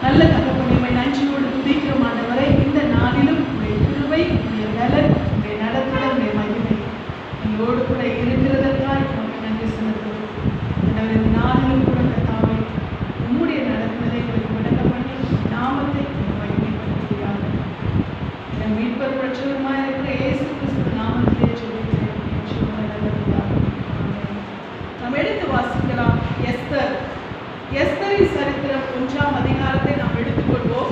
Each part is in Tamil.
நல்ல தகப்பனை நன்றியோடு துதிக்கிறோம் ஆண்டவரை. இந்த நாளிலும் உடைய கிருபை, உடைய நலன், உடைய நடத்துதல், உடைய மகிமை எங்களோடு கூட இருக்கிறதற்காக நமக்கு நன்றி செலுத்துகிறோம் ஆண்டவரை. இந்த நாளிலும் கூட கர்த்தாவே உம்முடைய நடத்துதலை எங்களுக்கு விளங்க பண்ணி நாமத்தை மகிமைப்படுத்துகிறார். என் மீட்பர் ரட்சகருமாய் இருக்கிற இயேசு கிறிஸ்து நாமத்திலே ஜெபிக்கிறேன். நாம் எடுத்து வாசிக்கலாம். எஸ்தரின் சரித்திரம் 1ஆம் அதிகாரத்தை நாம் எடுத்துக்கொள்வோம்.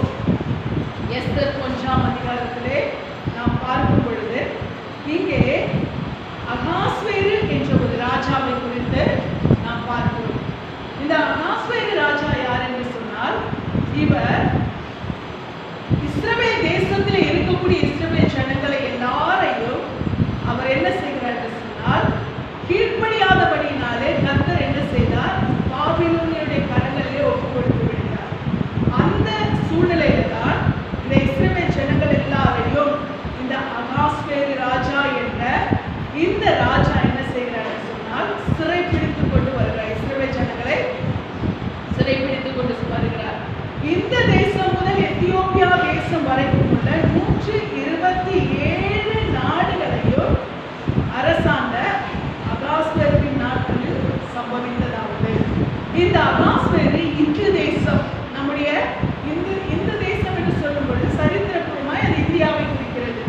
எஸ்தர் 1ஆம் அதிகாரத்திலே நாம் பார்க்கும் பொழுது இங்கே அகாஸ்வேரு என்ற ஒரு ராஜாவை குறித்து நாம் பார்க்கிறோம். இந்த அகாஸ்வேரு ராஜா யார் என்று சொன்னால், இவர் இஸ்ரவேல் தேசத்தில் இருக்கக்கூடிய இஸ்ரவேல் ஜனங்களை எல்லாரையும் அவர் என்ன செய்கிறார் என்று சொன்னால், கீழ்ப்படியாதபடியினாலே கர்த்தர் என்ன செய்தார், பாபிலோனியருடைய கரங்களிலே ஒப்பு கொடுத்து விட்டார். அந்த சூழ்நிலையில தான் இந்த இஸ்ரவேல் ஜனங்கள் எல்லாரையும் இந்த அகாஸ்வேரு ராஜா என்ற இந்த ராஜா என்ன செய்கிறார் என்று சொன்னால், சிறைப்பிடித்துக் கொண்டு வருகிறார். இஸ்ரவேல் ஜனங்களை சிறைப்பிடித்துக் கொண்டு வருகிறார். இந்த தேசம் முதல் எத்தியோப்பியா தேசம் வரைக்கும் உள்ள 127 நாடுகளையும் அரசாண்ட அகாஸ்வேருவின் நாட்களில் சம்பவித்ததாவது. இந்த அகாஸ்வேரு இந்து தேசம், நம்முடைய இந்த தேசம் என்று சொல்லும் பொழுது சரித்திரபூர்வமாய் அது இந்தியாவை குறிக்கிறது.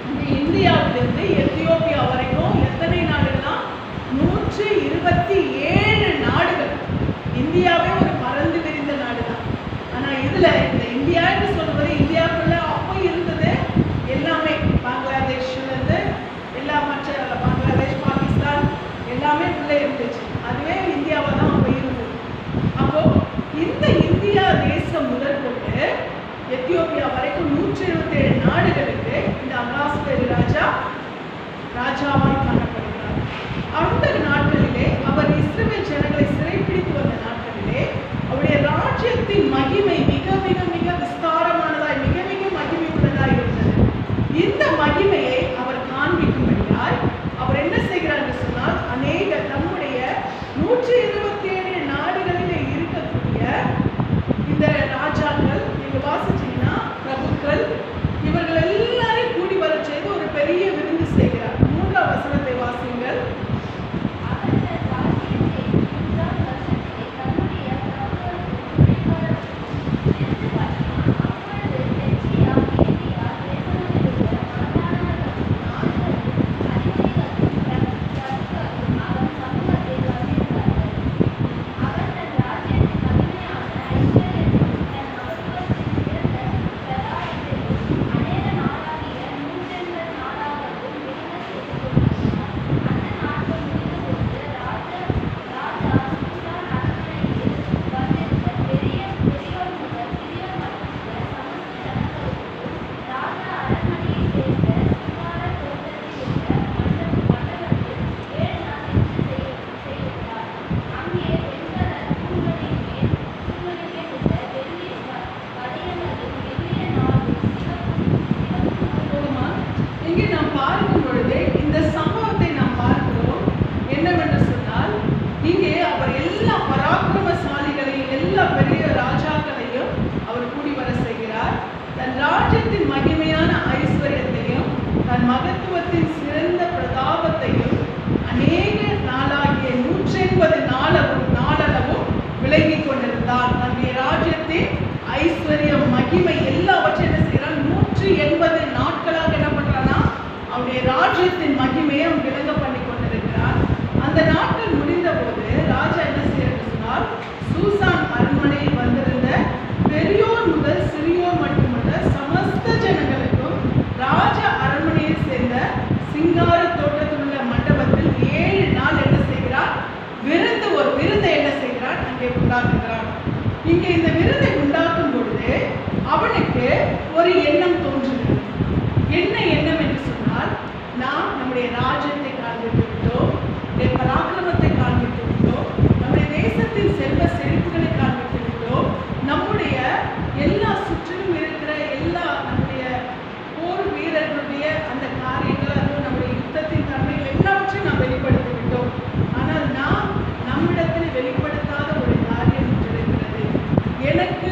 இந்த இந்தியாவிலிருந்து எத்தியோப்பியா வரைக்கும் எத்தனை நாடுகள்னா 127 நாடுகள். இந்தியாவே ஒரு பறந்து விரிந்த நாடு தான். ஆனா இதுல இந்த இந்தியா என்று சொல்லுவது இந்தியாவுக்குள்ள அப்போ இருந்தது எல்லாமே, பங்களாதேஷ்ல இருந்து எல்லா மற்ற பங்களாதேஷ், பாகிஸ்தான் எல்லாமே உள்ள இருந்துச்சு. அதுவே இந்தியாவை தான் அப்போ இருந்தது. அப்போ இந்த இந்தியா தேசம் முதல் கொண்டு எத்தியோப்பியா வரைக்கும் 127 நாடுகளுக்கு இந்த அகாஸ்வேரு ராஜா ராஜாவாய் காணப்படுகிறார். அந்த நாட்களிலே அவர் இஸ்ரவேல் ஜனங்களை சிறைப்பிடித்து வந்த நாட்களிலே அவருடைய ராஜ்யத்தின் மகிமை மிக மிக மிக விஸ்தாரமானதாய், மிக மிக மகிமை உள்ளதாய் இருந்தது. இந்த மகிமையை அவர் காண்பிக்கும்படியாய் அவர் என்ன செய்கிறார் என்று சொன்னால், அநேக நம்முடைய 127 நாடுகளிலே இருக்கக்கூடிய இந்த ராஜாக்கள், நீங்க வாசிச்சீங்கன்னா பிரபுக்கள், இவர்கள் எல்லாரையும் கூடி வர செய்து ஒரு பெரிய விருந்து செய்கிறார். 3ஆம் வசனத்தை வாசியுங்கள். இங்கே இந்த விருதை உண்டாக்கும் பொழுது அவனுக்கு ஒரு எண்ணம் தோன்றுகிறது. என்ன எண்ணம் என்று சொன்னால், நாம் நம்முடைய ராஜ்யத்தை காண்பித்து விட்டோம், பராக்கிரமத்தை காண்பித்து விட்டோம், நம்முடைய தேசத்தின் செல்வ செழிப்புகளை காண்பித்து விட்டோம், நம்முடைய எல்லா சுற்றிலும் இருக்கிற எல்லா நம்முடைய போர் வீரர்களுடைய அந்த காரியங்கள், அதுவும் நம்முடைய யுத்தத்தின் தன்மைகள் எல்லாவற்றையும் நாம் வெளிப்படுத்தி விட்டோம். ஆனால் நாம் நம்மிடத்தில் வெளிப்படுத்தாத ஒரு காரியம் இருக்கிறது. எனக்கு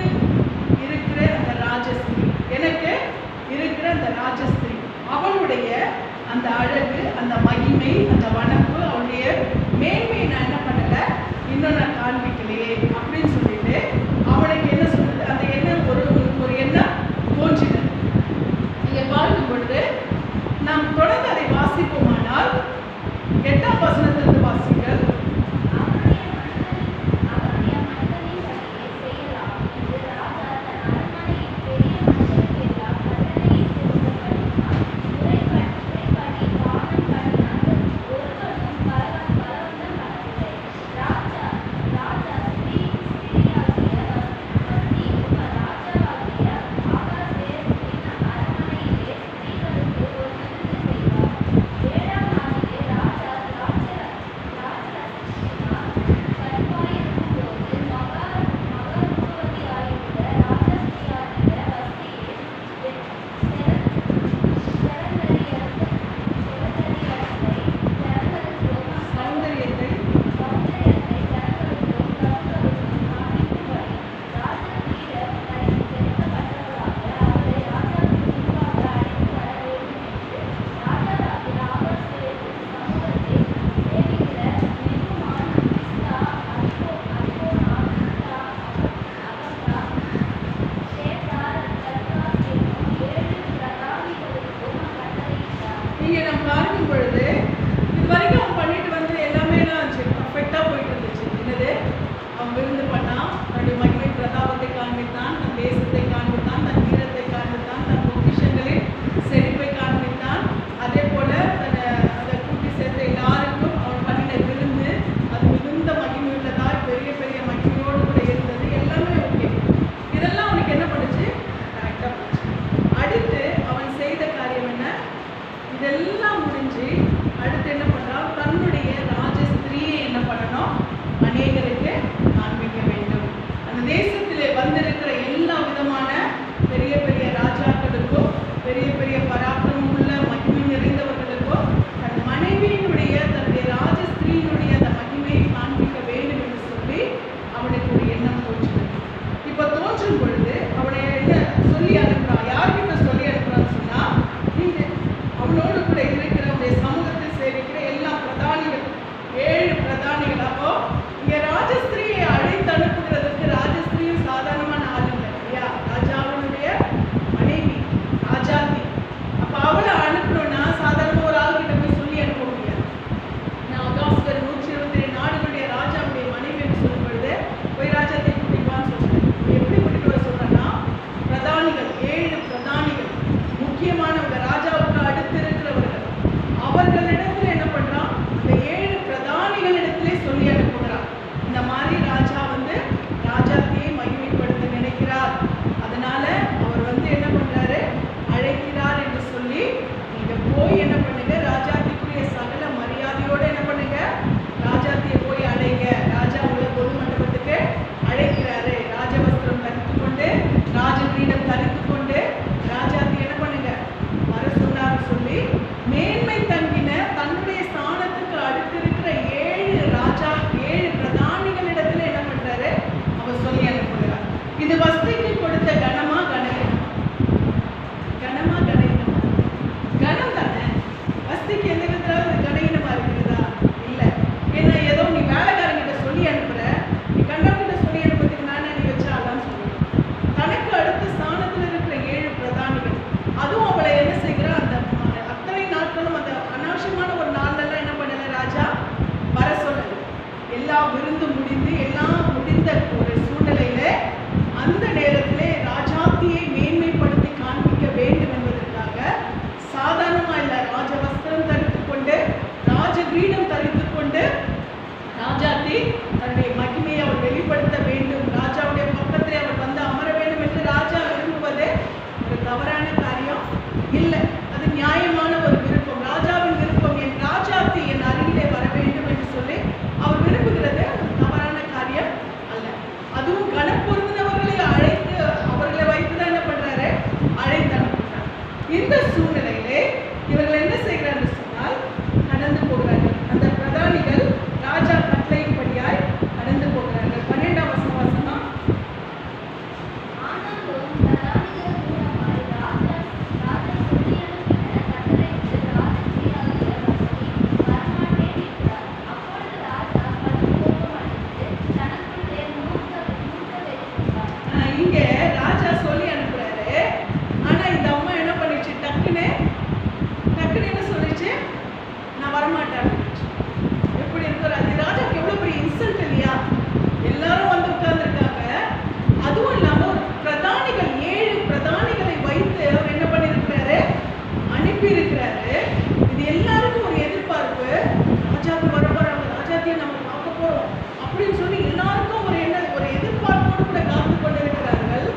வந்திருக்கிற எல்லா விதமான பெரிய பெரிய ராஜாக்களுக்கும் பெரிய பெரிய பராக்கிரமம் உள்ள மகிமை நிறைந்தவர்களுக்கும் தன் மனைவியினுடைய தன்னுடைய ராஜஸ்திரீனுடைய அந்த மகிமையை காண்பிக்க வேண்டும் என்று சொல்லி அவனுக்கு ஒரு எண்ணம் தோன்றுது. இப்ப தோன்றும் பொழுது அவனை என்ன சொல்லி அனுப்புறான், யார்கிட்ட சொல்லி அனுப்புறான்னு சொன்னா, நீங்க அவனோடு கூட இருக்கிற அவனுடைய சமூகத்தை சேவிக்கிற எல்லா பிரதானிகள் 7 பிரதானிகள். அப்போ இங்க ராஜஸ்திரியை அழைத்து அனுப்புகிறதுக்கு ராஜஸ்திரியும் சாதாரணமான ஆள் இல்லை இல்லையா, ராஜாவினுடைய மனைவி ராஜாத்தி. அப்ப அவளை அனுப்பணும்னா சாதாரண ஒரு ஆள் கிட்ட போய் சொல்லி அனுப்ப முடியாது. நான் அகாஸ்கர் 127 நாடுகளுடைய ராஜாவுடைய மனைவி என்று சொல்லும் பொழுது போய் ராஜாத்தை கூட்டிட்டு சொல்றேன். எப்படி கூட்டிட்டு வர சொல்றேன்னா, பிரதானிகள் 7 பிரதானிகள் முக்கியமானவங்க, ராஜாவுக்கு அடுத்து இருக்கிறவர்கள், அவர்களிடத்துல என்ன பண்றான், இந்த 7 பிரதானிகளிடத்திலே சொல்லி அனுப்புகிறார். இந்த மாதிரி ராஜா வந்து ராஜாத்தியை மகிமைப்படுத்த நினைக்கிறார், அதனால அவர் வந்து என்ன பண்றாரு, அழைக்கிறார் என்று சொல்லி நீங்க போய் என்ன பண்ணுங்க, ராஜாத்திக்குரிய சகல மரியாதையோட என்ன பண்ணுங்க, ராஜாத்தியை போய் அழைங்க. ராஜா உங்களை பொது மண்டபத்துக்கு அழைக்கிறாரு. ராஜவஸ்திரம் தரித்து கொண்டு ராஜகிரீடம் தரித்து கொண்டு ராஜாத்தி என்ன பண்ணுங்க வர சொன்னார் சொல்லி மேன்மை தங்கின தன்னுடைய ஸ்தானத்துக்கு அடுத்து இருக்கிற 7 பிரதானிகளிடத்துல என்ன பண்றாரு, அவர் சொல்லி அனுப்புகிறார். இது வஸ்திக்கு கொடுத்த கனமா கனவீனம்? கனமா கனவீனமா? கனம் தானே. வஸ்திக்கு எந்த விதத்துல கனவீனமா இருக்கிறதா? இல்ல. ஏன்னா ஏதோ நீ வேலைக்காரங்கிட்ட சொல்லி அனுப்புற, நீ கண்டவங்கிட்ட சொல்லி அனுப்புறதுக்கு நானே நீ வச்சா அதான் சொல்லுவேன். தனக்கு அடுத்த ஸ்தானத்துல இருக்கிற 7 பிரதானிகள், அதுவும் அவளை என்ன செய்கிறா, அந்த அத்தனை நாட்களும் அந்த அனாவசியமான ஒரு நாள்ல எல்லாம் என்ன பண்ணல, ராஜா வர சொல்லல. எல்லா விருந்து முடிந்து எல்லாம் முடிந்த ஒரு சூழ்நிலையில அந்த நேரத்திலே ராஜாத்தியை மேன்மைப்படுத்தி காண்பிக்க வேண்டும் என்பதற்காக சாதாரணமா இல்ல, ராஜவஸ்திரம் தரித்து கொண்டு ராஜகிரீடம் தரித்து கொண்டு ராஜாத்தி தன்னுடைய மகிமையை அவர் வெளிப்படுத்த வேண்டும், ராஜாவுடைய பக்கத்திலே அவர் வந்து அமர வேண்டும் என்று ராஜா விரும்புவது ஒரு தவறான காரியம் இல்லை. அது நியாயமான ஒரு விருப்பம், ராஜாவின் விருப்பம். என் ராஜாத்தி என் அருகிலே வர வேண்டும் என்று சொல்லி அவர் விரும்புகிறது தவறான காரியம் அல்ல. அதுவும் கனப்பொருந்தினவர்களை அழைத்து அவர்களை வைத்துதான் என்ன பண்றாரு, அழைத்து அனுப்புகிறார். இந்த சூழ்நிலையிலே இவர்கள் என்ன செய்கிறார்கள் சொன்னால் கடந்து போகிறார்கள். அந்த பிரதானிகள் ராஜா கட்டளையின்படியாய் கடந்து போகிறார்கள். 12ஆம் வசனம். இங்க ராஜா சொல்லி அனுப்புறாரு. ஆனா இந்த அம்மா என்ன பண்ணிச்சு, டக்குன்னு என்ன சொல்லிச்சு, நான் வரமாட்டேன். எப்படி இருக்கிறாரு ராஜாக்கு, எவ்வளவு பெரிய இன்சல்ட் இல்லையா? எல்லாரும் வந்து உட்கார்ந்துருக்காங்க. அதுவும் இல்லாம ஒரு பிரதானிகள் 7 பிரதானிகளை வைத்து அவர் என்ன பண்ணிருக்கிறாரு, அனுப்பி இருக்கிறாரு. இது எல்லாருக்கும் ஒரு எதிர்பார்ப்பு, ராஜாவுக்கு வர போறாங்க, ராஜாத்தியை நம்ம பார்க்க போறோம் அப்படின்னு சொல்லி எல்லாருக்கும் ஒரு எதிர்பார்ப்போடு கூட காத்து கொண்டிருக்கிறார்கள்.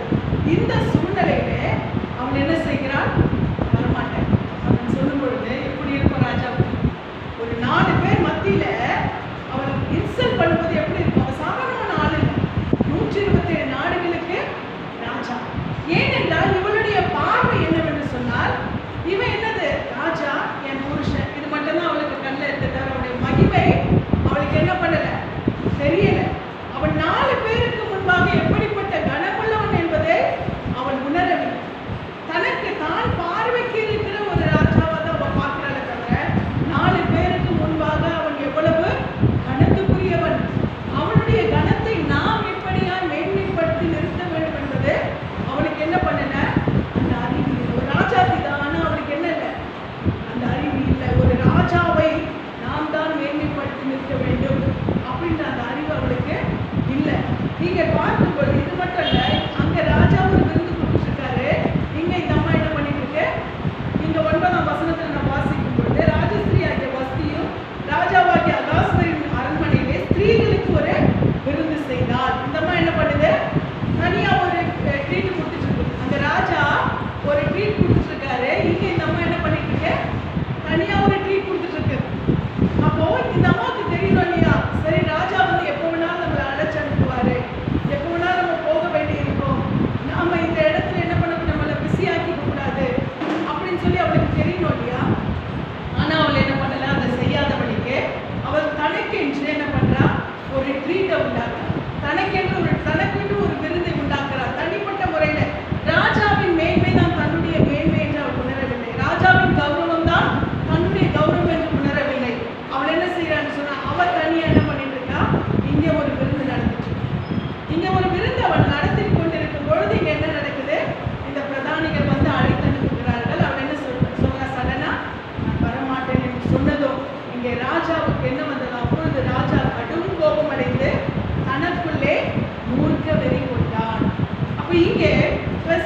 இங்கே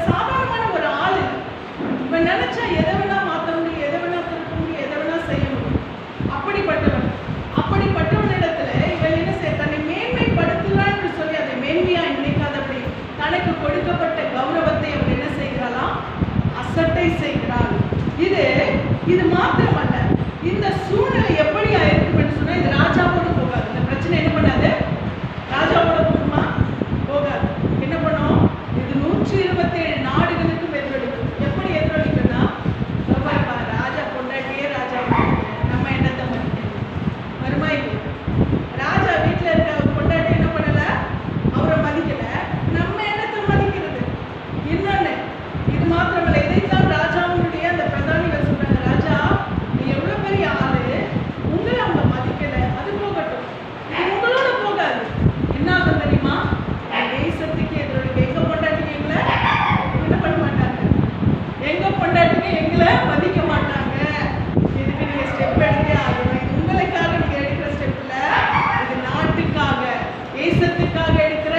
சாதாரணமான ஒரு ஆள் இவன் நினைச்சா எதை வேணா மாற்ற முடியும், எதை வேணா திருப்ப முடியும், எதை வேணா செய்ய முடியும். அப்படிப்பட்டவனிடத்துல இவன் என்ன செய்ய, தன்னை மேன்மைப்படுத்துகிறான்னு சொல்லி அதை மேன்மையா நினைக்காதபடி தனக்கு கொடுக்கப்பட்ட கௌரவத்தை அவன் என்ன செய்கிறாளாம், அசட்டை செய்கிறாள். இது மாத்திரமல்ல, இந்த சூழ்நிலை எப்படி ஆயிருக்கும் சொன்னா இது ராஜாவோட போகாது. இந்த பிரச்சனை என்ன பண்ணாது, ராஜாவோட போகுமா, போகாது. என்ன பண்ணும், இது 127 நாடுகளுக்கும் எதிரொலிக்கும். எப்படி எதிரொலிக்குன்னா, ராஜா பொண்டாட்டியே ராஜா நம்ம என்னத்தை மதிக்கணும் வருமா இல்லையா? ராஜா வீட்டுல இருக்க பொண்டாட்டி என்ன பண்ணல, அவரை மதிக்கல, நம்ம என்னத்தை மதிக்கிறது. இன்னொன்னு இது மாத்திரமல்ல, இதைத்தான் ராஜாவுடைய அந்த பிரதானிகள் சொல்றாங்க, ராஜா நீ எவ்வளவு பெரிய ஆளு, உங்களை அவங்க மதிக்கல, அது போகட்டும், இது உங்களோட போகாது. என்ன ஆகும் தெரியுமா, தேசத்துக்கு எதிரொலிக்க. எங்க பொண்டாட்டிங்க எங்களை என்ன பண்ண மாட்டாங்க, எங்க பொண்டாட்டிங்க எங்களை மதிக்க மாட்டாங்க. இதுக்கு நீங்க ஸ்டெப் எடுத்தே ஆகணும். இது உங்களுக்காக நீங்க எடுக்கிற ஸ்டெப் இல்ல, இது நாட்டுக்காக, தேசத்துக்காக எடுக்கிற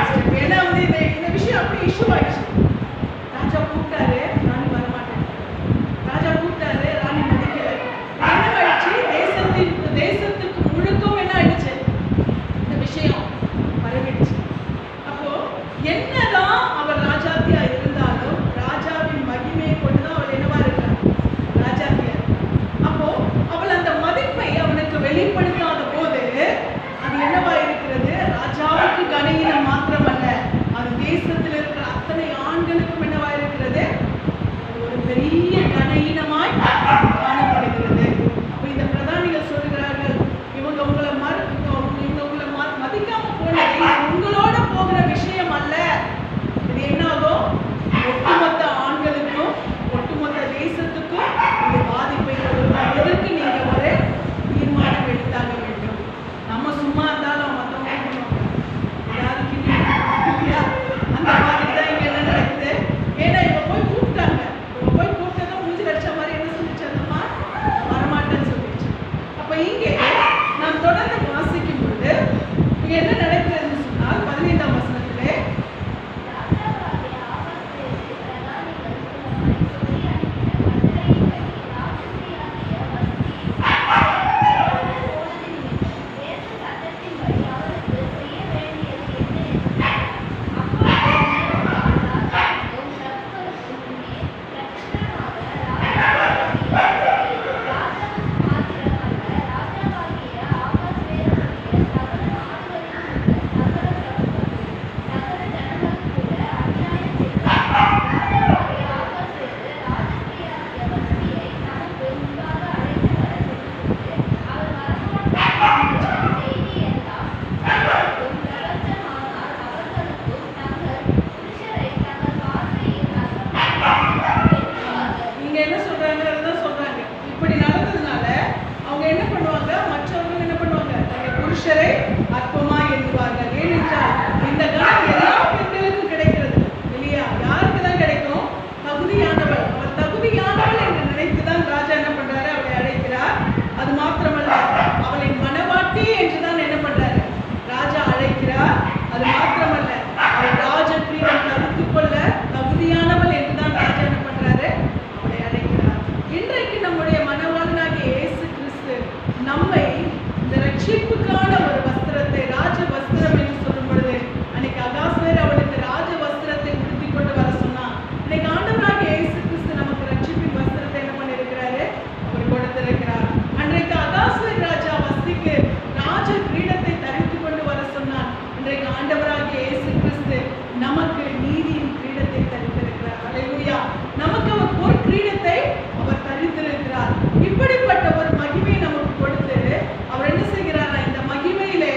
ஸ்டெப். ஏன்னா இந்த விஷயம் அப்படி இஷ்யூ ஆயிடுச்சு. ராஜா கூப்பிட்டாரு, ராணி வரமாட்டேன். ராஜா கூப்பிட்டாரு, ராணி மதிக்கல. என்ன ஆயிடுச்சு, தேசத்துக்கு முழுக்கும் என்ன ஆயிடுச்சு, இந்த விஷயம் பரவிடுச்சு. அப்போ என்னதான் அவள் ராஜாத்தியா இருந்தாலும் ராஜாவின் மகிமையை கொண்டுதான் அவள் என்னவா இருக்கிறாள், ராஜாத்தியா. அப்போ அவள் அந்த மதிப்பை அவனுக்கு வெளிப்படுத்தாத போது அது என்னவா இருக்கிறது, ராஜாவுக்கு கனவீனம் மாத்திரமல்ல, அது தேசத்தில் இருக்கிற அத்தனை ஆண்களுக்கும் என்னவா இருக்கிறது, ஒரு பெரிய கனவீனமாய் காணப்படுகிறது. அப்போ இந்த பிரதானிகள் சொல்லுகிறார்கள், இவங்க உங்களை மதிக்காம போனது உங்களோட போகிற விஷயம் அல்ல. இது என்னாகும், ஒட்டுமொத்த ஆண்களுக்கும் ஒட்டுமொத்த தேசத்துக்கும் இது பாதிப்பை கொடுக்கும். இதற்கு நீங்க ஒரு தீர்மானம் எடுத்தாக வேண்டும். நம்ம சும்மா இருந்தாலும் மற்றவங்க யாருக்கு இல்லையா, அந்த மாதிரி தான் இங்க என்ன நடக்குது. ஏன்னா இவ போய் கூப்பிட்டாங்க, போய் கூப்பிட்டதும் மூஞ்சி லட்ச மாதிரி என்ன சொல்லிச்சு, அந்தம்மா வரமாட்டேன்னு சொல்லிடுச்சு. அப்ப இங்கே நாம் தொடர்ந்து வாசிக்கும் பொழுது இங்க என்ன நடக்கிறதுன்னு சொன்னால் 15ஆம் வசனத்திலே, இங்க என்ன சொல்றாங்க, அதுதான் சொல்றாங்க. இப்படி நடந்ததுனால அவங்க என்ன பண்ணுவாங்க, மற்றவர்கள் என்ன பண்ணுவாங்க, தங்கள் புருஷரை அற்பமா எண்ணுவார்கள். ஏனென்றால் இந்த கணம் எல்லா பெண்களுக்கும் கிடைக்கிறது இல்லையா, யாருக்கு தான் கிடைக்கும், தகுதியானவள். அவள் தகுதியானவள் என்று நினைத்துதான் ராஜா என்ன பண்றாரு, அவளை அழைக்கிறார். அது மாத்திரமல்ல, அவளின் மனவாட்டி என்றுதான் என்ன பண்றாரு, ராஜா அழைக்கிறார். அது மாத்திரமல்ல, அவள் ராஜ கிரீடம் தடுத்துக் கொள்ள தகுதியானவள் என்றுதான் ராஜா என்ன பண்றாரு, அவளை அழைக்கிறார். இன்றைக்கு நம்முடைய மனவாளனாகிய இயேசு கிறிஸ்து நம்மை இந்த ரட்சிப்புக்கான ஒரு வஸ்திரத்தை, ராஜ வஸ்திரம் என்று சொல்லும் பொழுது, அன்னைக்கு அகாஸ்வேர் அவளுக்கு ராஜ வஸ்திரத்தை உடுத்தி கொண்டு வர சொன்னா, இன்னைக்கு ஆண்டவராகிய இயேசு கிறிஸ்து நமக்கு ரட்சிப்பின் வஸ்திரத்தை என்ன பண்ணிருக்கிறாரு, அவர் கொடுத்திருக்கிறார். அன்றைக்கு அகாஸ்வேர் ராஜா வஸ்திக்கு ராஜ கிரீடத்தை தரித்து கொண்டு வர சொன்னார். இன்றைக்கு ஆண்டவராகிய இயேசு கிறிஸ்து நமக்கு நீதியின் கிரீடத்தை தரித்திருக்கிறார். அல்லேலூயா. நமக்கு அவர் ஒரு கிரீடத்தை அவர் தரித்திருக்கிறார். இப்படிப்பட்ட ஒரு மகிமை நமக்கு கொடுத்து அவர் என்ன செய்கிறாரா, இந்த மகிமையிலே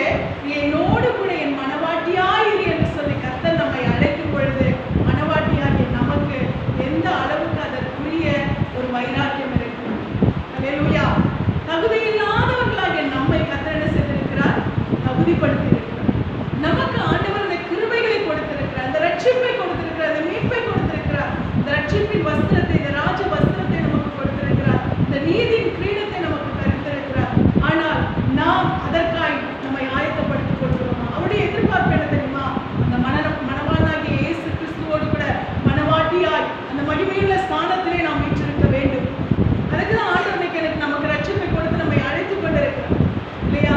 என்னோடு கூட என் மனவாட்டியாயிரு என்று சொல்லி கர்த்தர் நம்மை அழைக்கும் பொழுது, மனவாட்டியாகிய நமக்கு எந்த அளவுக்கு அதற்குரிய ஒரு வைராக்கியம் இருக்கும். அல்லேலூயா. தகுதியில்லாதவர்களாகிய நம்மை கர்த்தர் என்ன செய்திருக்கிறார், தகுதிப்படுத்தியிருக்கிறார். நமக்கு ஆண்டவர் இந்த கிருபைகளை கொடுத்திருக்கிறார், அந்த ரட்சிப்பை கொடுத்திருக்கிறார், அந்த மீட்பை கொடுத்திருக்கிறார், இந்த ரட்சிப்பின் வஸ்திரத்தை, இந்த ராஜ வஸ்திரத்தை நமக்கு கொடுத்திருக்கிறார், இந்த நீதியின் கிரீடத்தை நமக்கு தரித்திருக்கிறார். ஆனால் நாம் அதற்காய் நம்மை ஆயத்தப்படுத்திக் கொள்கிறோம். அவருடைய எதிர்பார்ப்பு என்ன தெரியுமா, அந்த மனவாளனாகிய இயேசு அந்த மகிமையுள்ள ஸ்தானத்திலே நாம் வீற்றிருக்க வேண்டும். அதுக்கு தான் ஆண்டவர் இன்னைக்கு நமக்கு ரட்சிப்பை கொடுத்து நம்மை அழைத்துக் கொண்டிருக்கிறார் இல்லையா?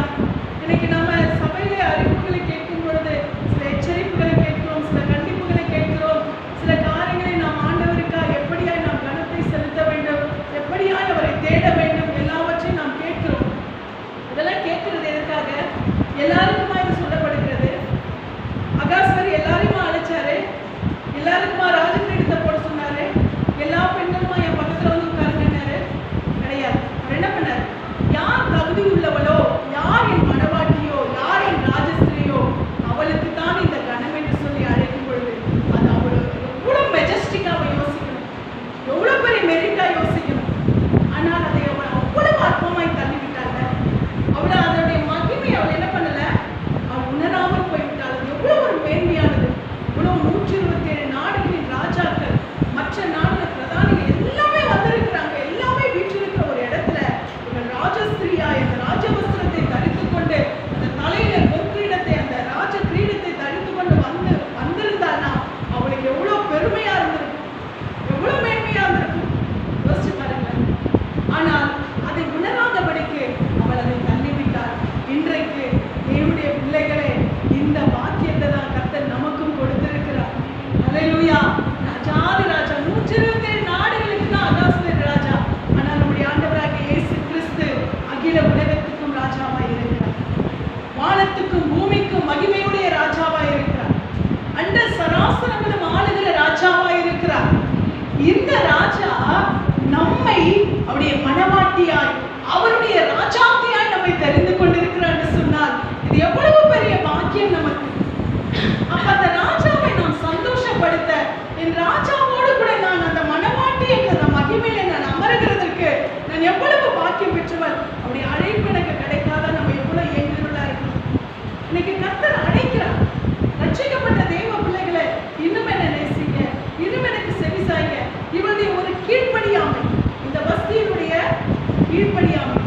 இன்னைக்கு நம்ம சபையிலே அறிவிப்புகளை கேட்கும் பொழுது சில எச்சரிப்புகளை கேட்கிறோம், சில கண்டிப்புகளை கேட்கிறோம், சில காரியங்களை நாம் ஆண்டவருக்காக எப்படியாய் நாம் கனத்தை செலுத்த வேண்டும், எப்படியாய் அவரை தேட வேண்டும், எல்லாவற்றையும் நாம் கேட்கிறோம். இதெல்லாம் கேட்கிறது எதற்காக? எல்லாருக்குமா இது சொல்லப்படுகிறது? அகாஸ்வர் எல்லாரையுமா அழைச்சாரு? எல்லாருக்குமா ராஜகிரீடத்தை போட சொன்னாரு? எல்லா பெண்களுமா என் பக்கத்துல வந்து உட்காருங்கன்னாரு? கிடையாது. அவர் என்ன பண்ணாரு? யார் தகுதி உள்ளவளோ, யார் என் மனவாட்டியோ, யார் என் ராஜஸ்திரியோ, அவளுக்கு தான் இந்த கணம் என்று சொல்லி அழைக்கும் பொழுது அது அவளோட எவ்வளவு மெஜஸ்டிக்கா அவள் யோசிக்கணும், எவ்வளவு பெரிய மெரிட்டா யோசிக்கணும். ஆனால் அதை அவள் அவ்வளவு அற்பமாய் தள்ளிவிட்டாள். அவளை அதனுடைய மகிமை அவள் என்ன பண்ணல, அவள் உணராமல் போய்விட்டாள். அது எவ்வளவு ஒரு மேன்மையானது. இவ்வளவு 127 நாடுகளின் ராஜாக்கள், மற்ற நாடுகள் பிரதானிகள் எல்லாமே வந்திருக்கிறாங்க. எல்லாமே வீற்றிருக்கிற ஒரு இடத்துல இவள் ராஜஸ்திரியா இந்த ராஜவஸ்திரத்தை தரித்து கொண்டு அந்த தலையில பொற்கிரீடத்தை, அந்த ராஜ கிரீடத்தை தரித்து கொண்டு வந்திருந்தான்னா அவளுக்கு எவ்வளவு பெருமையா இருந்திருக்கும், எவ்வளவு மேன்மையா இருந்திருக்கும். யோசிச்சு பாருங்களேன். ஆனால் அதை உணராதபடிக்கு அவள் அதை தள்ளிவிட்டாள். இன்றைக்கு தேவனுடைய பிள்ளைகளே, இந்த வாக்கியத்தை தான் கர்த்தர் நமக்கும் கொடுத்திருக்கிறார். அல்லேலூயா. ராஜாதி ராஜா 127 நாடுகளுக்கு தான் அகாஸ்வேர் ராஜா. ஆனால் நம்முடைய ஆண்டவராகிய இயேசு கிறிஸ்து அகில உலகத்துக்கும் ராஜாவாய் இருக்கிறார். வானத்துக்கும் பூமிக்கும் மகிமையுடைய ராஜாவாய் இருக்கிறார். அண்ட சராசரங்களும் ஆளுகிற ராஜாவாய் இருக்கிறார். இந்த ராஜா நம்மை அவருடைய மனவாட்டியாய், அவருடைய ராஜாத்தியாய் நம்மை தெரிந்து கொண்டிருக்கிறார் என்று சொன்னால் இது எவ்வளவு பெரிய பாக்கியம் நமக்கு. அப்ப அந்த ராஜாவை நாம் சந்தோஷப்படுத்த, என் ராஜாவோடு கூட நான் அந்த மனவாட்டி என்ற மகிமையில நான் அமருகிறதற்கு நான் எவ்வளவு பாக்கியம் பெற்றவள். அவருடைய அழைப்பு எனக்கு கிடைக்காத நம்ம எவ்வளவு ஏங்குகிறவளா இருக்கணும். இன்னைக்கு கர்த்தர் அழைக்கிறார். ரட்சிக்கப்பட்ட தேவ பிள்ளைகளை, இன்னும் என்ன நேசிங்க, இன்னும் எனக்கு செவிசாய்ங்க. இவருடைய ஒரு கீழ்ப்படியாமை, இந்த வஸ்தியினுடைய கீழ்ப்படியாமை,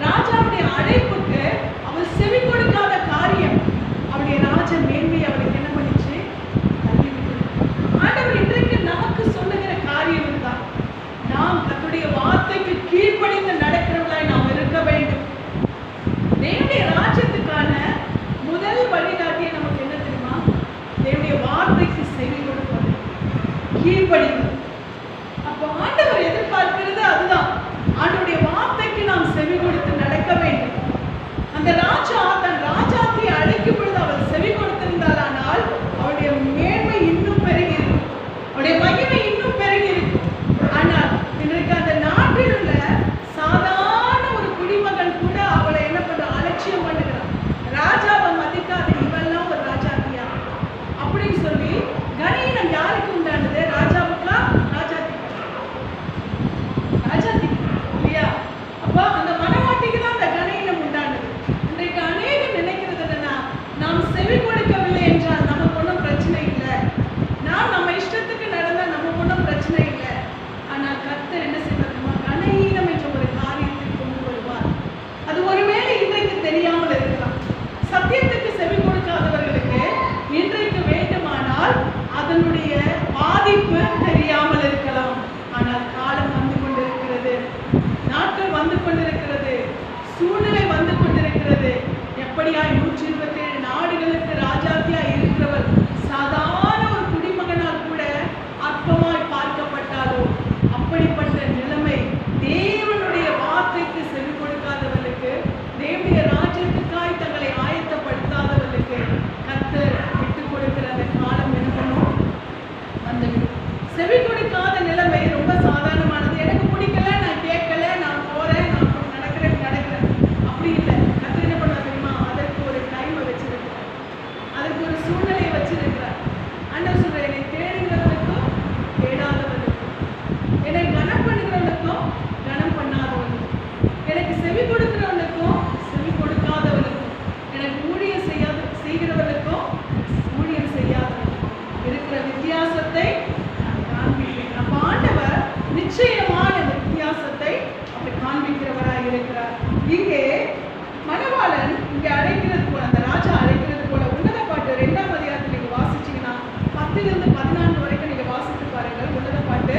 ராஜாவுடைய அழைப்புக்கு அவள் செவி கொடுக்காத காரியம், அவருடைய ராஜ மேன்மை அவளுக்கு என்ன பண்ணிச்சு? ஆண்டவர் இன்றைக்கு நமக்கு சொல்லுகிற காரியம் இதுதான். நாம் கர்த்தருடைய வார்த்தைக்கு கீழ்ப்படிந்து நடக்கிறவர்களாய் நாம் இருக்க வேண்டும். தேவனுடைய ராஜ்யத்துக்கான முதல் வழிகாட்டியை நமக்கு என்ன தெரியுமா? தேவனுடைய வார்த்தைக்கு செவி கொடுப்பது, கீழ்ப்படிவது. அப்போ ஆண்டவர் எதிர்பார்க்கிறது அதுதான். ஆண்டவருடைய வார்த்தைக்கு நாம் செவி கொடுத்து நடக்க வேண்டும். அந்த ராஜா தன் ராஜாத்தை அழைக்கும் பொழுது அவள் செவி கொடுத்திருந்தால் அவருடைய மேன்மை இன்னும் பெருகி இருக்கும், அவருடைய மகிமை இன்னும் பெருகி இருக்கும். ஆனால் இன்றைக்கு அந்த நாட்டில் உள்ள சாதாரண ஒரு குடிமகன் கூட அவளை என்ன பண்ற, அலட்சியம் பண்ணுகிறான். ராஜாவை மதிக்காத இவெல்லாம் ஒரு ராஜாத்தியா அப்படின்னு சொல்லி கணீனம் யாருக்கு உண்டானது? ராஜாவுக்கா? ராஜாத்திக்கு இல்லையா? அப்போ அந்த மனவாட்டிக்கு தான் அந்த கணீனம் உண்டானது. இன்றைக்கு அநேகம் நினைக்கிறது என்னன்னா, நாம் செவி கொடுக்கவில்லை என்றால் நமக்கு ஒன்றும் பிரச்சனை இல்லை, நாம் நம்ம இஷ்டத்துக்கு நடந்தால் நமக்கு ஒன்றும் பிரச்சனை இல்லை. ஆனால் கர்த்தர் என்ன செய்வாருமா? கணீனம் என்ற ஒரு காரியத்தை கொண்டு வருவார். அது ஒருவேளை இன்றைக்கு தெரியாமல் இருக்கலாம். சத்தியத்துக்கு செவி கொடுக்காதவர்களுக்கு இன்றைக்கு வேண்டுமானால் அதனுடைய பாதிப்பு தெரியாமல் இருக்கலாம். ஆனால் காலம் வந்து கொண்டிருக்கிறது, நாட்கள் வந்து கொண்டிருக்கிறது, சூழ்நிலை வந்து கொண்டிருக்கிறது. எப்படியாய் 127 நாடுகளுக்கு ராஜாத்தியாய் இருக்கிறவர் சாதாரண ஒரு குடிமகனால் கூட அற்பமாய் பார்க்கப்பட்டாலோ, அப்படிப்பட்ட நிலைமை தேவனுடைய வார்த்தைக்கு செவி கொடுக்காதவர்களுக்கு, தேவனுடைய ராஜ்யத்துக்காய் தங்களை ஆயத்தப்படுத்தாதவர்களுக்கு கர்த்தர் விட்டுக் கொடுக்கிற அந்த காலம் என்ன பண்ணும்? வந்துவிடும். செவி கொடுக்காத நிலைமை ரொம்ப சாதாரணமானது. எனக்கு பிடிக்கல, நான் கேட்கல, நான் போறேன், நான் நடக்கிறேன் அப்படி இல்லை. கர்த்தர் என்ன பண்ண தெரியுமா? அதற்கு ஒரு டைமை வச்சிருக்கிறார், அதற்கு ஒரு சூழ்நிலையை வச்சிருக்கிறார். ஆண்டவர் சொல்ற, என்னை தேடுகிறவனுக்கும் தேடாதவனுக்கும், என்னை கனம் பண்ணுகிறவனுக்கும் கனம் பண்ணாதவனுக்கும், எனக்கு செவி கொடுக்கிறவனுக்கும் செவி கொடுக்காதவனுக்கும், எனக்கு ஊழியம் செய்கிறவனுக்கும் ஊழியம் செய்யாதவனுக்கும் இருக்கிற வித்தியாசத்தை நான் காண்பிப்பேன். அப்ப ஆண்டவர் நிச்சயமான இந்த வித்தியாசத்தை அப்படி காண்பிக்கிறவராய் இருக்கிறார். இங்கே மணவாளன் இங்கே அழைக்கிறது போல, அந்த ராஜா அழைக்கிறது போல உன்னத பாட்டு 2ஆம் அதிகாரத்தில் நீங்க வாசிச்சீங்கன்னா 10 to 14 வரைக்கும் நீங்க வாசித்து பாருங்கள். உன்னத பாட்டு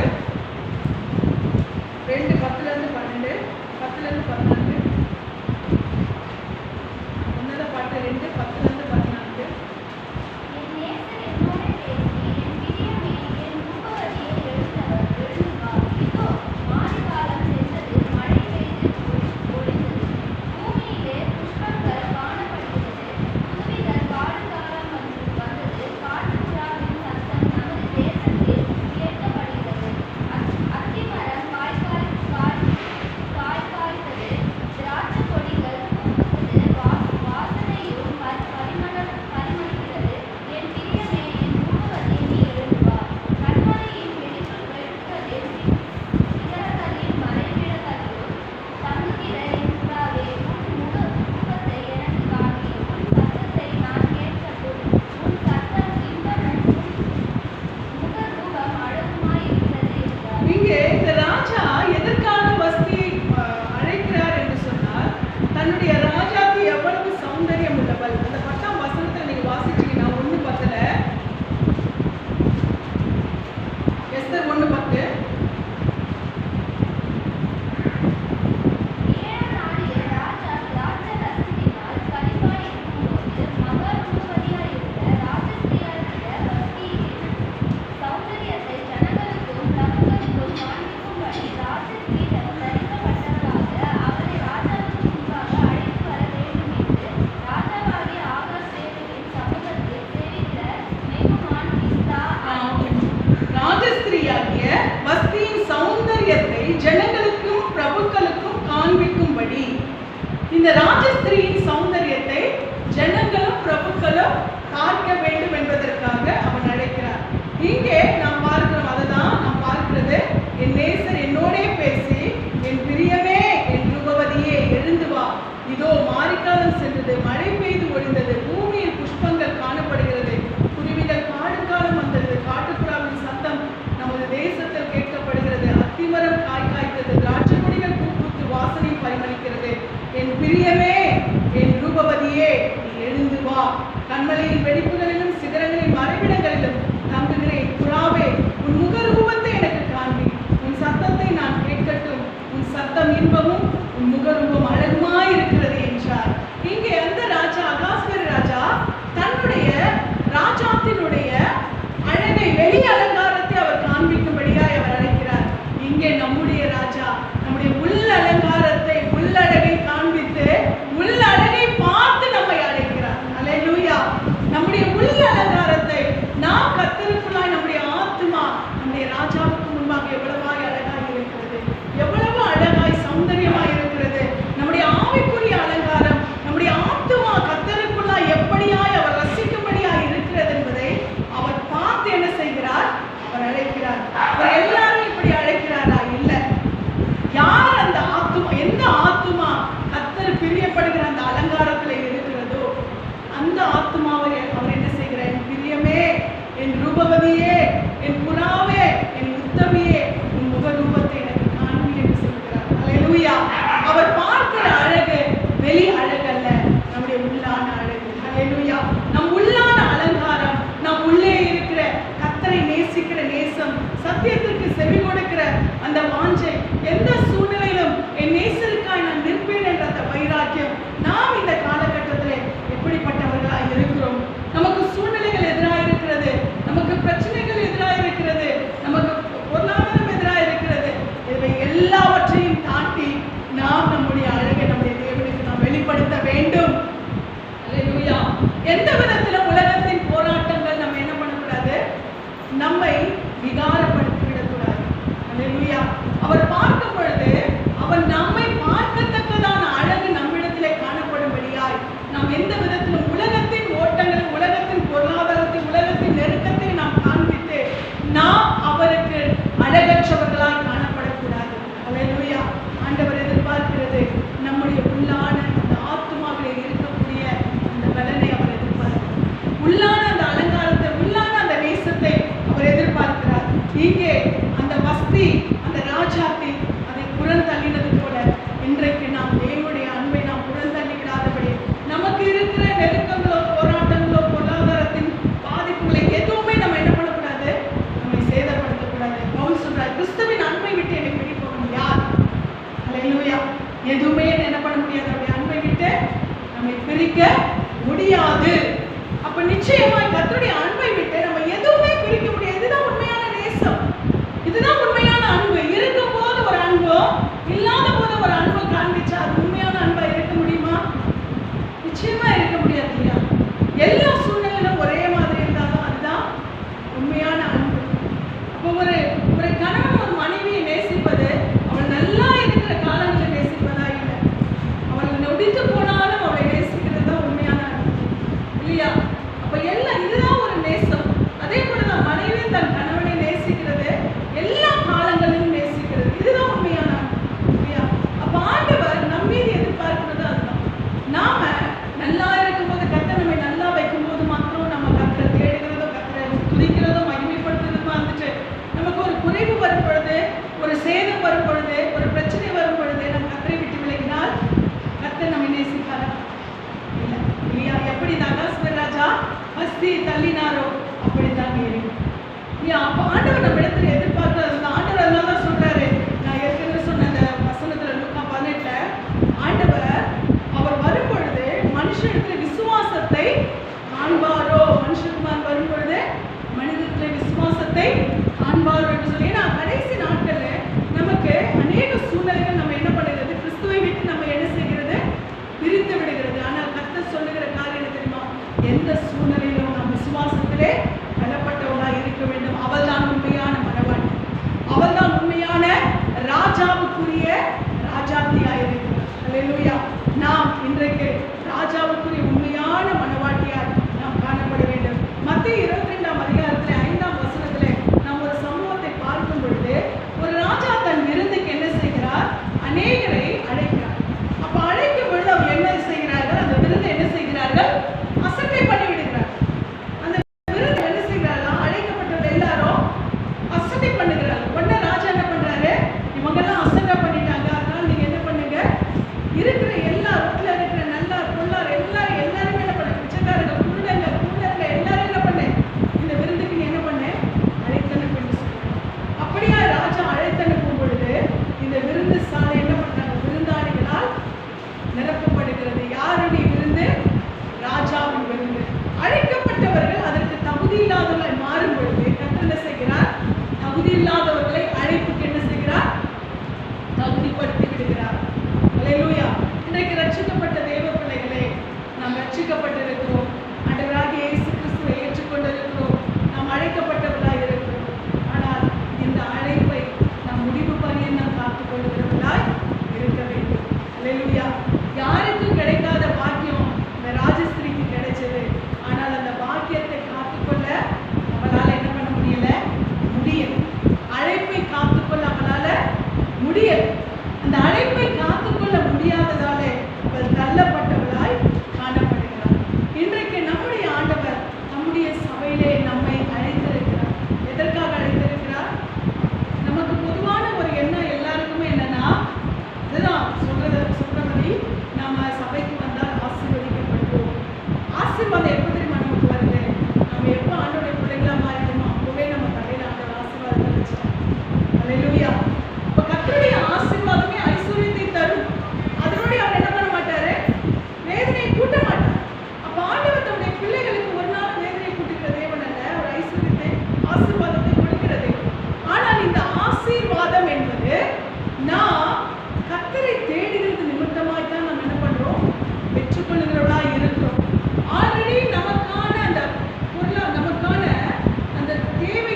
இந்த ராஜஸ்திரியின் சௌந்தரியத்தை ஜனங்களும் பிரபுக்களும் பார்க்க வேண்டும் என்பதற்காக அவன் அழைக்கிறார். இங்கே நாம் பார்க்கிறோம், அதுதான் நாம் பார்க்கிறது. என் நேசர் என்னோடே பேசி, என் பிரியமே, என் ரூபவதியே, எழுந்து வா, இதோ மாரிக்காலம் சென்றது, மழை பெய்து ஒழிந்தது, பூமியில் புஷ்பங்கள் காணப்படுகிறது, குருவிகள் பாடுகாலம் வந்தது, காட்டுப்புறாவின் சத்தம் நமது தேசத்தில் கேட்கப்படுகிறது, அத்திமரம் காய் காய்த்தது, திராட்சை கொடிகள் பூ பூத்து வாசனை பரிமளிக்கிறது. என் பிரியமே, என் ரூபவதியே, நீ எழுந்து வா, கண்மலையின் வெடிப்புகளிலும் சிகரங்களின் மறைவிடங்களிலும் தங்குகிற என் புறாவே, உன் முக ரூபத்தை எனக்கு காண்பி, உன் சத்தத்தை நான் கேட்கட்டும், உன் சத்தம் இன்பமும் உன் முகரூபம் அழகுமாய் இருக்கிறது என்றார். இங்கே அந்த ராஜா, அகாஸ்வேரு ராஜா, தன்னுடைய ராஜாத்தினுடைய அழகை, வெளி அலங்காரத்தை அவர் காண்பிக்கும்படியாய் அவர் அழைக்கிறார். இங்கே நம்முடைய ராஜா நம்முடைய உள் அலங்காரத்தை, உள்ளழகை காண்பித்து உள்ளழகை பார்த்து நம்மை அழைக்கிறார். அல்லேலூயா. நம்முடைய உள் அலங்காரத்தை நாம் கர்த்தருக்குள்ளாய், நம்முடைய ஆத்துமா நம்முடைய ராஜாவுக்கு முன்பாக எவ்வளவாய் அழகாய் இருக்கிறது, எவ்வளவு அழகாய் சௌந்தரியமாய் இருக்கிறது. நம்முடைய ஆவிக்குரிய அலங்காரம், நம்முடைய ஆத்துமா கர்த்தருக்குள்ளாய் எப்படியாய் அவர் ரசிக்கும்படியாய் இருக்கிறது என்பதை அவர் பார்த்து என்ன செய்கிறார்? அவர் அழைக்கிறார். அவர் எல்லாரும் இப்படி அழைக்கிறாரா? இல்லை. யார் அந்த ஆத்துமா, எந்த ஆத்துமா கர்த்தர் பிரியப்படுகிற அந்த அலங்காரத்தில் இருக்கிறதோ அந்த ஆத்துமாவை அவர் என்ன செய்கிறார்? என் பிரியமே, என் ரூபவதியே, என் புறாவே, என் உத்தமியே, உன் முகரூபத்தை எனக்கு காண்பி என்று சொல்கிறார். அல்லேலூயா. அவர் பார்க்கிற அழகு வெளி அழகல்ல, நம்முடைய உள்ளான அழகு. அல்லேலூயா. நம் உள்ளான அலங்காரம், நம் உள்ளே இருக்கிற கர்த்தரை நேசிக்கிற நேசம், சத்தியத்திற்கு செவி கொடுக்கிற அந்த வாஞ்சை, எந்த சூழ்நிலையிலும் என் நேசருக்காய் நான் நிற்பேன் என்ற அந்த வைராக்கியம். நாம் இந்த காலகட்டத்தில் எப்படிப்பட்டவர்களாக இருக்கிறோம்? நமக்கு சூழ்நிலைகள் எதிராக இருக்கிறது, நமக்கு பிரச்சனைகள் எதிராக இருக்கிறது, நமக்கு பொருளாதாரம் எதிராக இருக்கிறது. இவை எல்லாவற்றையும் தாண்டி நாம் நம்முடைய அழகை நம்முடைய தேவனுக்கு நாம் வெளிப்படுத்த வேண்டும். அல்லேலூயா. எந்த விதத்திலும் உலகத்தின் போராட்டங்கள் நம்ம என்ன பண்ணக்கூடாது? நம்மை விகாரப்படுத்தி விடக்கூடாது. அல்லேலூயா. அவர் பார்க்கும் பொழுது அவர் நம்மை பார்க்கத்தக்கதான அழகு நம்மிடத்திலே காணப்படும்படியாய் நாம் எந்த விதத்திலும் உலகத்தின் ஓட்டங்களை, உலகத்தின் பொருளாதாரத்தை, உலகத்தின் நெருக்கத்தை நாம் காண்பித்து நாம் அவருக்கு அழகற்றவர்களாய் காணப்படக்கூடாது. அல்லேலூயா. ஆண்டவர் எதிர்பார்க்கிறது நம்முடைய உள்ளான அந்த ஆத்துமாவிலே இருக்கக்கூடிய அந்த பலனை அவர் எதிர்பார்க்கிறார். உள்ளான அந்த அலங்காரத்தை, உள்ளான அந்த நேசத்தை அவர் எதிர்பார்க்கிறார். இங்கே அந்த வஸ்தி, அந்த ராஜாத்தி அதை புறந்தள்ளினது போல இன்றைக்கு நாம் தேவனுடைய அன்பை நாம் புறந்தள்ளிவிடாதபடி, நமக்கு இருக்கிற நெருக்கங்களோ, போராட்டங்களோ, பொருளாதாரத்தின் பாதிப்புகளை எதுவுமே நம்ம என்ன பண்ணக்கூடாது? நம்மை சேதப்படுத்தக்கூடாது. பவுல் சொல்றார், கிறிஸ்துவின் அன்பை விட்டு என்னை பிரிப்பவன் யார்? அல்லேலூயா. எதுவுமே என்ன பண்ண முடியாது, அவருடைய அன்பை விட்டு நம்மை பிரிக்க முடியாது. அப்ப நிச்சயமாய் கர்த்தருடைய அன்பை விட்டு நம்ம எதுவுமே பிரிக்க முடியாது. இதுதான் உண்மையான நேசம், இதுதான் உண்மையான அன்பு. இருக்கும் போது ஒரு அன்போ, இல்லாத போது ஒரு அன்பு காண்பிச்சா அது உண்மையான அன்பா இருக்க முடியுமா? நிச்சயமா இருக்க முடியாது இல்லையா? எல்லா சூழ்நிலையிலும் ஒரே மாதிரி இருந்தாலும் அதுதான் உண்மையான அன்பு. அப்போ ஒரு கணவன் ஒரு மனைவியை நேசிப்பது அவள் நல்லா இருக்கிற காலங்களில் நேசிப்பதா இல்லை, அவள் நொடித்து போனாலும் அவளை நேசிக்கிறது தான் உண்மையான அன்பு இல்லையா? அப்ப எல்லாம் இதுதான் ஒரு நேசம். அதே போலதான் மனைவியும் தன் கணவனை நேசிக்கிறது, எல்லா காலங்களிலும் நேசிக்கிறது. இதுதான் உண்மையான அன்பு இல்லையா? அப்ப ஆண்டவர் நம்ம மீது எதிர்பார்க்கிறது அதுதான். நாம நல்லா இருக்கும்போது, கர்த்தர் நம்மை நல்லா வைக்கும் போது மாத்திரம் நம்ம கர்த்தரை தேடுகிறதோ, கர்த்தரை துதிக்கிறதோ, மகிமைப்படுத்துறதுமா இருந்துச்சு. நமக்கு ஒரு குறைவு வரும் பொழுது, ஒரு சேதம் வரும் பொழுது, ஒரு பிரச்சனை வரும் பொழுது நம்ம கர்த்தரை விட்டு விலகினால் கர்த்தர் நம்மை நேசிப்பாரா? இல்லை இல்லையா? எப்படி அகாஸ்வேரு ராஜா வஸ்தி தள்ளினாரோ அப்படித்தான் இருக்கும். அப்ப ஆண்டவர் நம்ம இடத்துல எதிர்பார்க்கிறது ஆண்டவர் அதனால சொல்றாரு. நான் ஏற்கனவே சொன்ன அந்த வசனத்துல லூக்கா 18 ஆண்டவர் அவர் வரும் பொழுது மனுஷனிடத்துல விசுவாசத்தை காண்பாரோ, மனுஷகுமார் வரும் பொழுது மனிதத்துல விசுவாசத்தை காண்பாரோ என்று சொல்லி, நான் கடைசி நாட்கள்ல நமக்கு அநேக சூழ்நிலைகள் நம்ம என்ன பண்ணுகிறது? கிறிஸ்துவை விட்டு நம்ம என்ன செய்கிறது? பிரித்து விடுகிறது. ஆனால் கர்த்தர் சொல்லுகிற காரியம் என்ன தெரியுமா? எந்த சூழ்நிலையிலும் நாம் விசுவாசத்திலே பலப்பட்டவளாய் இருக்க வேண்டும். அவள் தான் உண்மையான மணவாட்டி, அவள் தான் உண்மையான ராஜாவுக்குரிய ராஜாத்தியாய் இருக்கிறார். அல்லேலூயா. நாம்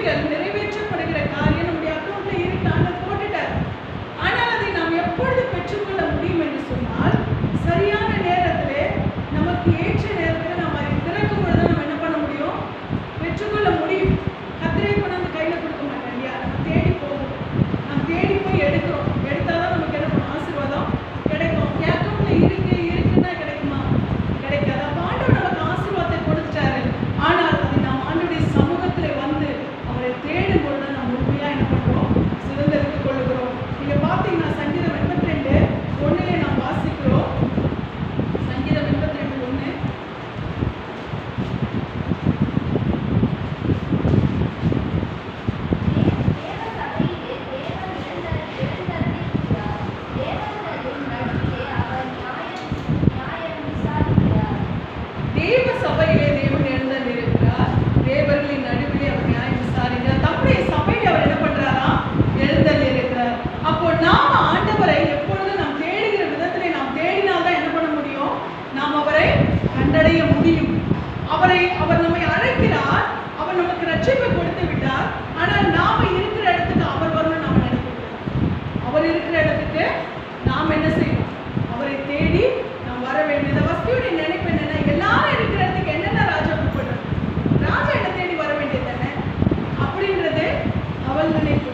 நன்மைகள் நிறைவேற்றப்படுகிற காரியம் நம்முடைய அக்கௌண்ட்ல இருக்கு, ஆண்டவர் போட்டுட்டார். ஆனால் அதை நாம் எப்பொழுது பெற்றுக்கொள்ள முடியும் என்று சொன்னால், சரியான நேரத்திலே நமக்கு ஏற்ற நேரத்தில் நாம் அதை திறக்கும் பொழுது நம்ம என்ன பண்ண முடியும்? பெற்றுக்கொள்ள முடியும். கத்திரை கொண்டாந்து கையில் கொடுக்க மாட்டேன் இல்லையா? நம்ம தேடி போகும், நம்ம தேடி போய் எடுக்கிறோம். எடுத்தாதான் நமக்கு என்ன பண்ணும்? ஆசீர்வாதம் கிடைக்கும். அக்கௌண்ட்ல இருக்குன்னா கிடைக்குமா? கிடைக்காது. அப்ப ஆண்டவர் நமக்கு ஆசீர்வாதத்தை கொடுத்துட்டாரு. ஆனால் அதை நாம் ஆண்டவருடைய சமூகத்தில் வந்து அவரை தேடும் பொழுது நாம் உண்மையா என்ன பண்றோம்? சுதந்திரித்துக் கொள்ளுகிறோம். நீங்க பாத்தீங்கன்னா சங்கீதம் 82:1 நாம் வாசிக்கிறோம். சங்கீதம் 82:1. தேவ சபையிலே தேவன் எழுந்தருளியிருக்கிறார், தேவர்களின் நடுவிலே அவர் நியாயம் விசாரிக்கிறார். தம்முடைய சபையிலே அவர் என்ன பண்றாரா? எழுந்தருளியிருக்கிறார். அப்போ நாம ஆண்டவரை எப்பொழுது நாம் தேடுகிற விதத்திலே நாம் தேடினால்தான் என்ன பண்ண முடியும்? நாம் அவரை கண்டடைய முடியும். அவர் நம்மை அழைக்கிறார், அவர் நமக்கு ரட்சிப்பை கொடுத்து விட்டார். ஆனால் நாம இருக்கிற இடத்துக்கு அவர் வரணும் நாம நினைக்கிறோம். அவர் இருக்கிற இடத்துக்கு நாம் என்ன செய்யணும்? அவரை தேடி நாம் வர வேண்டியது. வஸ்தியுடைய நினைப்பு என்னன்னா, எல்லாரும் இருக்கிற இடத்துக்கு என்னென்ன ராஜா கூப்பிடுறோம்? ராஜா என்ன தேடி வர வேண்டியது தானே அப்படின்றது அவள் நினைப்பு.